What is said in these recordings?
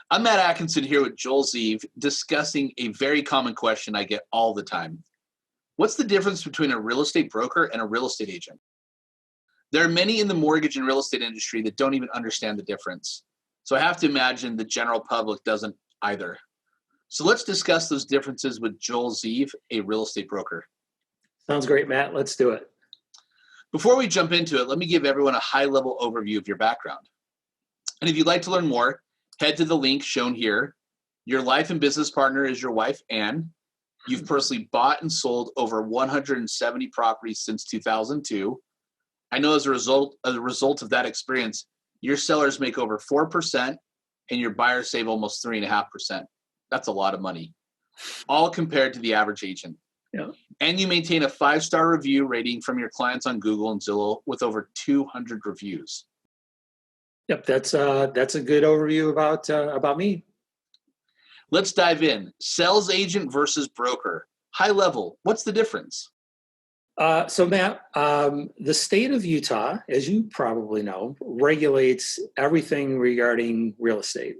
I'm Matt Atkinson here with Joel Zieve discussing a very common question I get all the time. What's the difference between a real estate broker and a real estate agent? There are many in the mortgage and real estate industry that don't even understand the difference. So I have to imagine the general public doesn't either. So let's discuss those differences with Joel Zieve, a real estate broker. Sounds great, Matt. Let's do it. Before we jump into it, let me give everyone a high-level overview of your background. And if you'd like to learn more, head to the link shown here. Your life and business partner is your wife, Ann. You've personally bought and sold over 170 properties since 2002. I know as a result of that experience, your sellers make over 4% and your buyers save almost 3.5%. That's a lot of money, all compared to the average agent. Yeah. And you maintain a 5-star review rating from your clients on Google and Zillow with over 200 reviews. Yep, that's a good overview about me. Let's dive in. Sales agent versus broker. High level, what's the difference? So Matt, the state of Utah, as you probably know, regulates everything regarding real estate.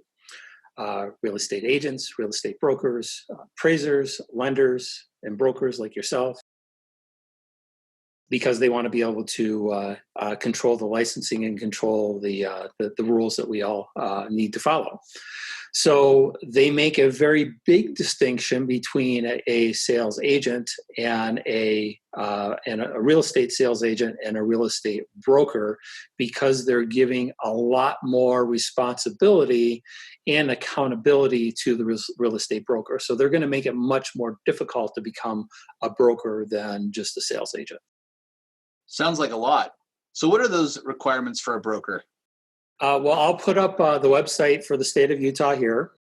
Real estate agents, real estate brokers, appraisers, lenders, and brokers like yourself, because they want to be able to control the licensing and control the rules that we all need to follow. So they make a very big distinction between a sales agent and a real estate sales agent and a real estate broker, because they're giving a lot more responsibility and accountability to the real estate broker. So they're going to make it much more difficult to become a broker than just a sales agent. Sounds like a lot. So what are those requirements for a broker? Well, I'll put up the website for the state of Utah here,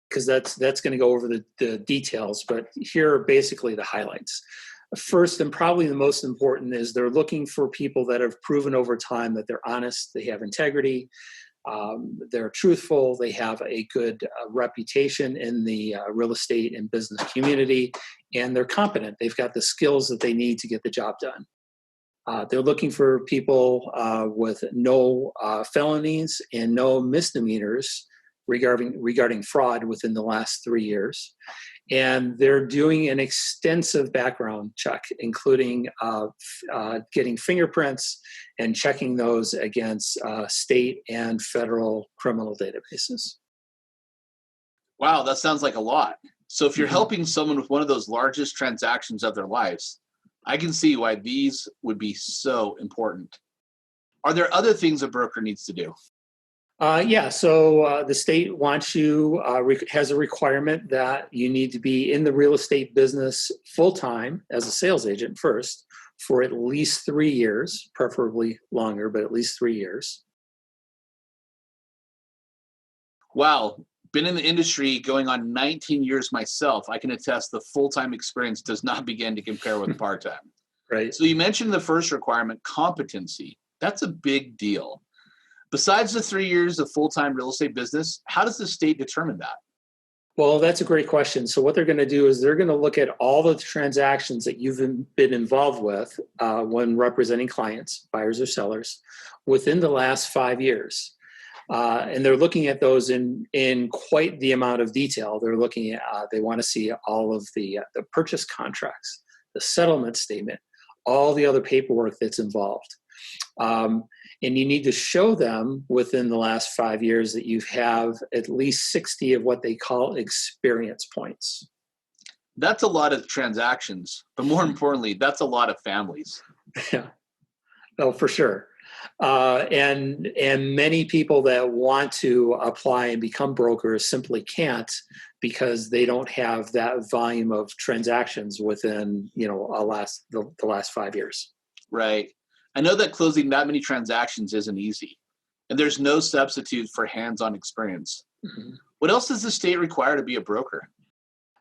because that's going to go over the details. But here are basically the highlights. First, and probably the most important, is they're looking for people that have proven over time that they're honest, they have integrity, they're truthful, they have a good reputation in the real estate and business community, and they're competent. They've got the skills that they need to get the job done. They're looking for people with no felonies and no misdemeanors regarding fraud within the last 3 years. And they're doing an extensive background check, including getting fingerprints and checking those against state and federal criminal databases. Wow, that sounds like a lot. So if you're helping someone with one of those largest transactions of their lives, I can see why these would be so important. Are there other things a broker needs to do? So the state wants you, has a requirement that you need to be in the real estate business full-time as a sales agent first for at least 3 years, preferably longer, but at least 3 years. Wow. Been in the industry going on 19 years myself. I can attest the full-time experience does not begin to compare with part-time. Right. So you mentioned the first requirement, competency. That's a big deal. Besides the 3 years of full-time real estate business, how does the state determine that? Well, that's a great question. So what they're going to do is they're going to look at all the transactions that you've been involved with when representing clients, buyers or sellers, within the last 5 years. And they're looking at those in quite the amount of detail. They're looking at, they want to see all of the purchase contracts, the settlement statement, all the other paperwork that's involved. And you need to show them within the last 5 years that you have at least 60 of what they call experience points. That's a lot of transactions, but more importantly, that's a lot of families. Yeah, oh, for sure. And many people that want to apply and become brokers simply can't, because they don't have that volume of transactions within the last 5 years. Right. I know that closing that many transactions isn't easy, and there's no substitute for hands-on experience. Mm-hmm. What else does the state require to be a broker?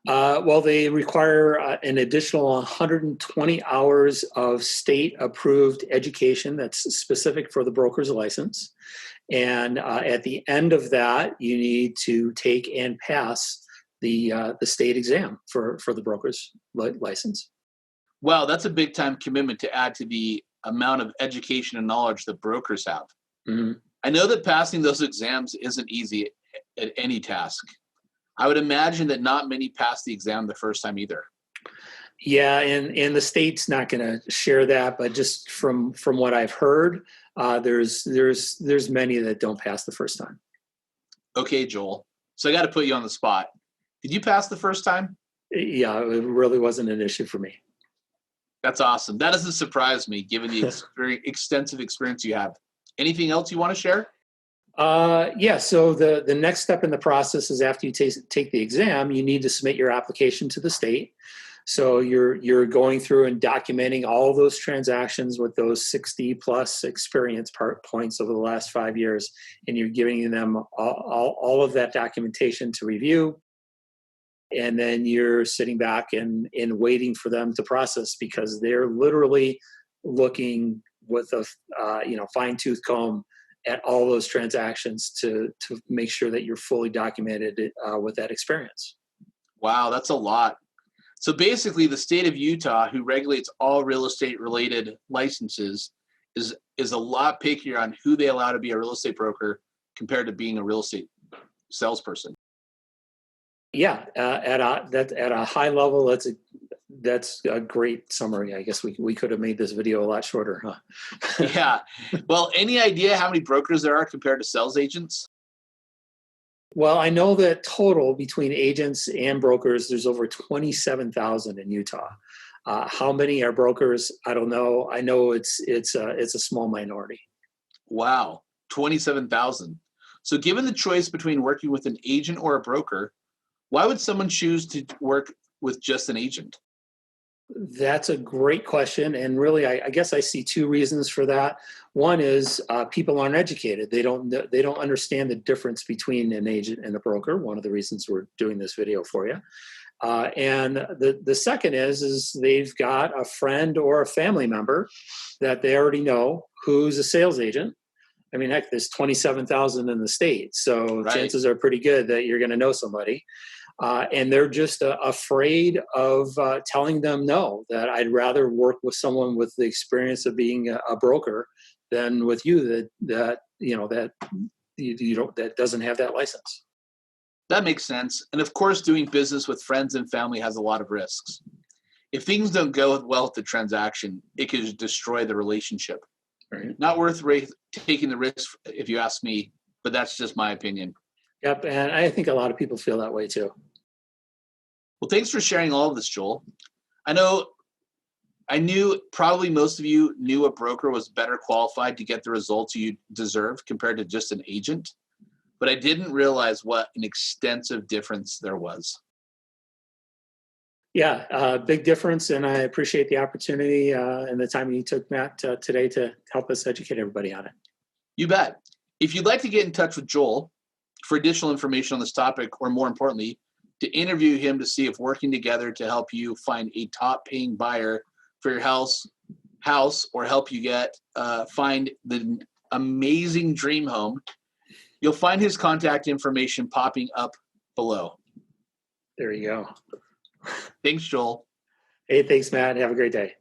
Well, they require an additional 120 hours of state-approved education that's specific for the broker's license. And at the end of that, you need to take and pass the state exam for the broker's license. Wow, that's a big-time commitment to add to the amount of education and knowledge that brokers have. Mm-hmm. I know that passing those exams isn't easy at any task. I would imagine that not many pass the exam the first time either. Yeah, and the state's not going to share that, but just from what I've heard, there's many that don't pass the first time. Okay, Joel. So I got to put you on the spot. Did you pass the first time? Yeah, it really wasn't an issue for me. That's awesome. That doesn't surprise me, given the very extensive experience you have. Anything else you want to share? Yeah, so the next step in the process is after you take the exam, you need to submit your application to the state. So you're going through and documenting all those transactions with those 60 plus experience points over the last 5 years, and you're giving them all of that documentation to review. And then you're sitting back and waiting for them to process, because they're literally looking with a fine-tooth comb at all those transactions to make sure that you're fully documented with that experience. Wow, that's a lot. So basically, the state of Utah, who regulates all real estate related licenses, is a lot pickier on who they allow to be a real estate broker compared to being a real estate salesperson. Yeah, at a high level, that's a great summary. I guess we could have made this video a lot shorter, huh? Yeah. Well, any idea how many brokers there are compared to sales agents? Well, I know that total between agents and brokers, there's over 27,000 in Utah. How many are brokers? I don't know. I know it's a small minority. Wow, 27,000. So given the choice between working with an agent or a broker, why would someone choose to work with just an agent? That's a great question. And really, I guess I see two reasons for that. One is people aren't educated. They don't understand the difference between an agent and a broker. One of the reasons we're doing this video for you. And the second is they've got a friend or a family member that they already know who's a sales agent. I mean, heck, there's 27,000 in the state. So Right. Chances are pretty good that you're going to know somebody. And they're just afraid of telling them no, that I'd rather work with someone with the experience of being a broker than with you that doesn't have that license. That makes sense. And of course, doing business with friends and family has a lot of risks. If things don't go well with the transaction, it could destroy the relationship. Right. Not worth taking the risk, if you ask me, but that's just my opinion. Yep, and I think a lot of people feel that way too. Well, thanks for sharing all of this, Joel. I knew probably most of you knew a broker was better qualified to get the results you deserve compared to just an agent, but I didn't realize what an extensive difference there was. Yeah, big difference, and I appreciate the opportunity and the time you took, Matt, today to help us educate everybody on it. You bet. If you'd like to get in touch with Joel for additional information on this topic, or more importantly, to interview him to see if working together to help you find a top paying buyer for your house, or help you find the amazing dream home, you'll find his contact information popping up below. There you go. Thanks, Joel. Hey, thanks, Matt. Have a great day.